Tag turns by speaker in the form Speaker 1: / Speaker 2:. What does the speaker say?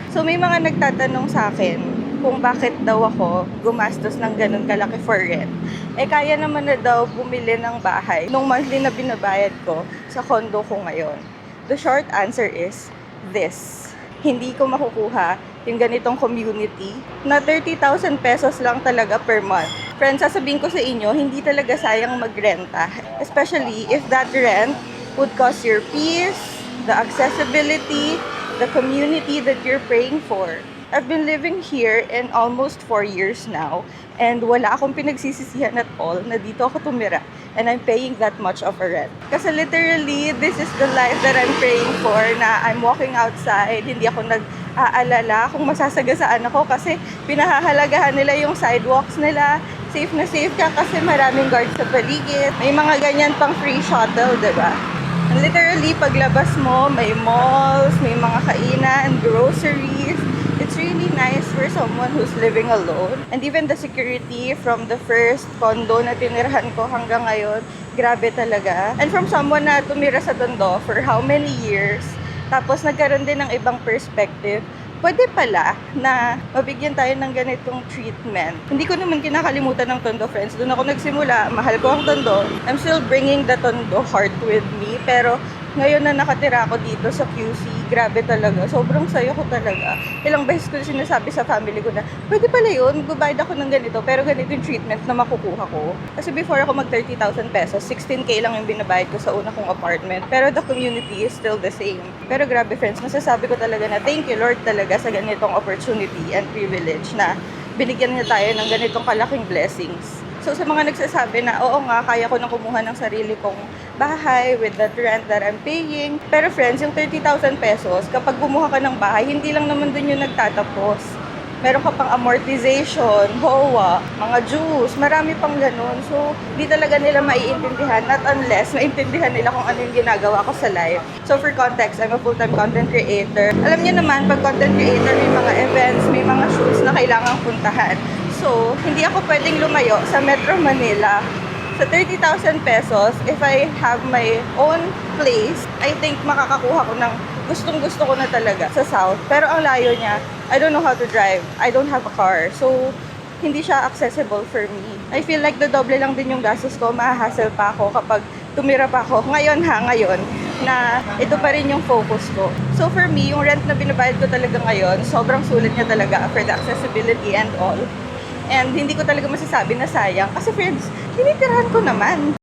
Speaker 1: So may mga nagtatanong sa akin kung bakit daw ako gumastos ng ganun kalaki for rent. Eh kaya naman na daw bumili ng bahay nung monthly na binabayad ko sa condo ko ngayon. The short answer is this. Hindi ko makukuha yung ganitong community na 30,000 pesos lang talaga per month. Friends, sasabihin ko sa inyo, hindi talaga sayang magrenta. Especially if that rent would cost your peace, the accessibility, the community that you're praying for. I've been living here in almost 4 years now, and wala akong pinagsisisihan at all na dito ako tumira, and I'm paying that much of a rent. Kasi literally, this is the life that I'm praying for, na I'm walking outside, hindi ako nag-aalala kung masasagasaan ako kasi pinahahalagahan nila yung sidewalks nila. Safe na safe ka kasi maraming guards sa paligid. May mga ganyan pang free shuttle, diba? Literally, paglabas mo, may malls, may mga kainan, groceries. It's really nice for someone who's living alone. And even the security from the first condo na tinirahan ko hanggang ngayon, grabe talaga. And from someone na tumira sa Tondo for how many years, tapos nagkaroon din ng ibang perspective, pwede pala na mabigyan tayo ng ganitong treatment. Hindi ko naman kinakalimutan ng Tondo, friends. Doon ako nagsimula, mahal ko ang Tondo. I'm still bringing the Tondo heart with me. Pero ngayon na nakatira ako dito sa QC, grabe talaga. Sobrang sayo ko talaga. Ilang beses ko sinasabi sa family ko na, pwede pala yun, magbabayad ako ng ganito, pero ganito yung treatment na makukuha ko. Kasi before ako mag 30,000 pesos, 16K lang yung binabayad ko sa una kong apartment. Pero the community is still the same. Pero grabe friends, masasabi ko talaga na thank you Lord talaga sa ganitong opportunity and privilege na binigyan niya tayo ng ganitong kalaking blessings. So sa mga nagsasabi na oo nga, kaya ko nang kumuha ng sarili kong bahay with that rent that I'm paying. Pero friends, yung 30,000 pesos, kapag bumuha ka ng bahay, hindi lang naman dun yung nagtatapos. Meron ka pang amortization, HOA, mga dues, marami pang ganun. So, di talaga nila maiintindihan, not unless maintindihan nila kung ano yung ginagawa ko sa life. So, for context, I'm a full-time content creator. Alam niyo naman, pag content creator, may mga events, may mga shoots na kailangang puntahan. So, hindi ako pwedeng lumayo sa Metro Manila. Sa 30,000 pesos, if I have my own place, I think makakakuha ko ng gustong-gusto ko na talaga sa South. Pero ang layo niya, I don't know how to drive. I don't have a car. So, hindi siya accessible for me. I feel like the doble lang din yung gastos ko. Mahahassle pa ako kapag tumira pa ako. Ngayon na ito pa rin yung focus ko. So for me, yung rent na binabayad ko talaga ngayon, sobrang sulit niya talaga for the accessibility and all. And hindi ko talaga masasabi na sayang. Kasi friends, tinitirahan ko naman.